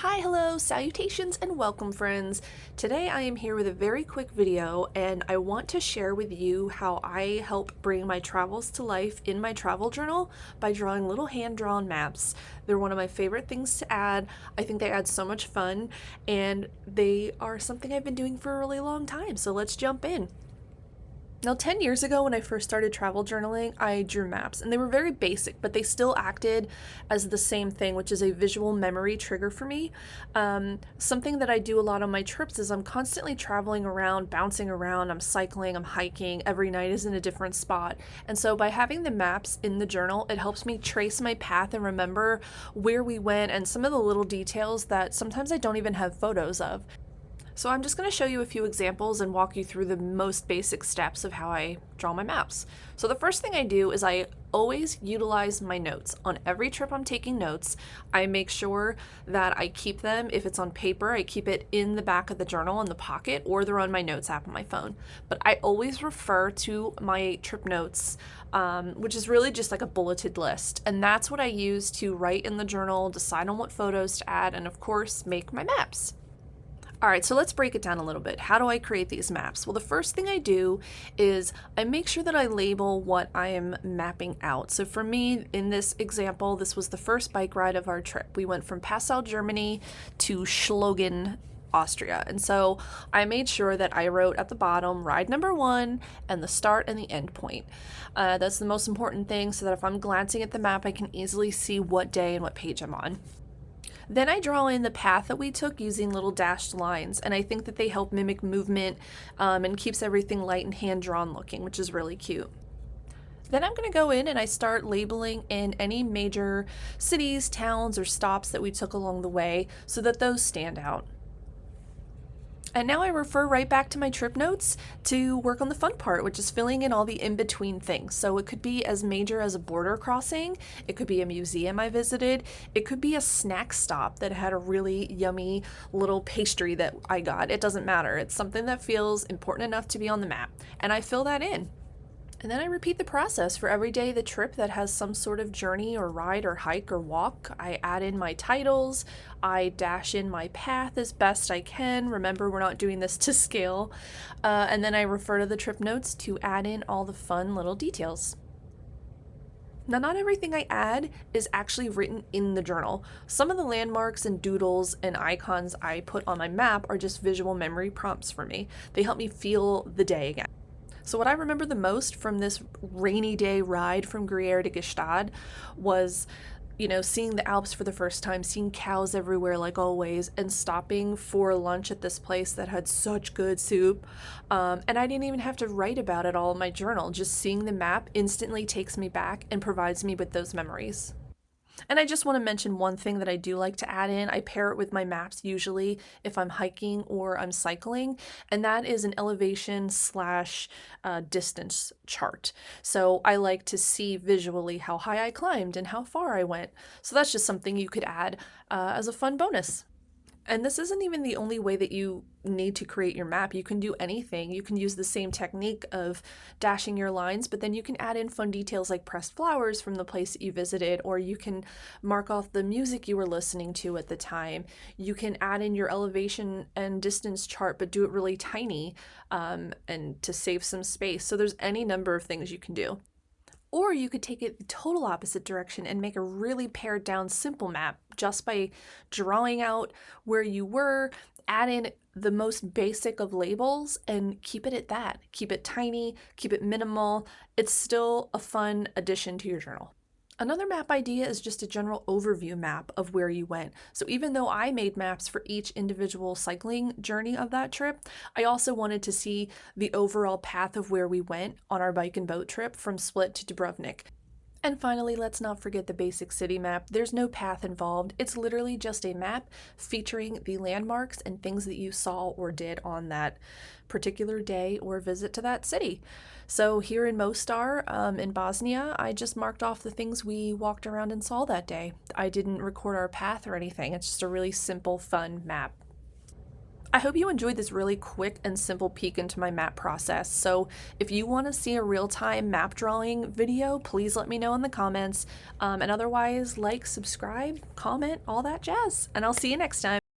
Hi, hello, salutations, and welcome, friends. Today I am here with a very quick video, and I want to share with you how I help bring my travels to life in my travel journal by drawing little hand-drawn maps. They're one of my favorite things to add. I think they add so much fun, and they are something I've been doing for a really long time, so let's jump in. Now, 10 years ago, when I first started travel journaling, I drew maps, and they were very basic, but they still acted as the same thing, which is a visual memory trigger for me. Something that I do a lot on my trips is I'm constantly traveling around, bouncing around, I'm cycling, I'm hiking, every night is in a different spot. And so by having the maps in the journal, it helps me trace my path and remember where we went and some of the little details that sometimes I don't even have photos of. So I'm just going to show you a few examples and walk you through the most basic steps of how I draw my maps. So the first thing I do is I always utilize my notes. On every trip I'm taking notes, I make sure that I keep them. If it's on paper, I keep it in the back of the journal in the pocket, or they're on my notes app on my phone. But I always refer to my trip notes, which is really just like a bulleted list. And that's what I use to write in the journal, decide on what photos to add, and of course, make my maps. All right, so let's break it down a little bit. How do I create these maps? Well, the first thing I do is I make sure that I label what I am mapping out. So for me, in this example, this was the first bike ride of our trip. We went from Passau, Germany to Schlogen, Austria. And so I made sure that I wrote at the bottom ride number 1 and the start and the end point. That's the most important thing, so that if I'm glancing at the map, I can easily see what day and what page I'm on. Then I draw in the path that we took using little dashed lines, and I think that they help mimic movement and keeps everything light and hand-drawn looking, which is really cute. Then I'm going to go in and I start labeling in any major cities, towns, or stops that we took along the way so that those stand out. And now I refer right back to my trip notes to work on the fun part, which is filling in all the in-between things. So it could be as major as a border crossing, it could be a museum I visited, it could be a snack stop that had a really yummy little pastry that I got. It doesn't matter. It's something that feels important enough to be on the map, and I fill that in. And then I repeat the process for every day of the trip that has some sort of journey or ride or hike or walk. I add in my titles, I dash in my path as best I can. Remember, we're not doing this to scale. And then I refer to the trip notes to add in all the fun little details. Now, not everything I add is actually written in the journal. Some of the landmarks and doodles and icons I put on my map are just visual memory prompts for me. They help me feel the day again. So what I remember the most from this rainy day ride from Gruyere to Gstaad was, seeing the Alps for the first time, seeing cows everywhere like always, and stopping for lunch at this place that had such good soup. And I didn't even have to write about it all in my journal. Just seeing the map instantly takes me back and provides me with those memories. And I just want to mention one thing that I do like to add in. I pair it with my maps usually if I'm hiking or I'm cycling, and that is an elevation slash distance chart. So I like to see visually how high I climbed and how far I went. So that's just something you could add as a fun bonus. And this isn't even the only way that you need to create your map. You can do anything. You can use the same technique of dashing your lines, but then you can add in fun details like pressed flowers from the place that you visited, or you can mark off the music you were listening to at the time. You can add in your elevation and distance chart, but do it really tiny and to save some space. So there's any number of things you can do. Or you could take it the total opposite direction and make a really pared down simple map just by drawing out where you were, add in the most basic of labels, and keep it at that. Keep it tiny, keep it minimal. It's still a fun addition to your journal. Another map idea is just a general overview map of where you went. So even though I made maps for each individual cycling journey of that trip, I also wanted to see the overall path of where we went on our bike and boat trip from Split to Dubrovnik. And finally, let's not forget the basic city map. There's no path involved. It's literally just a map featuring the landmarks and things that you saw or did on that particular day or visit to that city. So here in Mostar, in Bosnia, I just marked off the things we walked around and saw that day. I didn't record our path or anything. It's just a really simple, fun map. I hope you enjoyed this really quick and simple peek into my map process. So if you want to see a real-time map drawing video, please let me know in the comments. And otherwise, like, subscribe, comment, all that jazz. And I'll see you next time.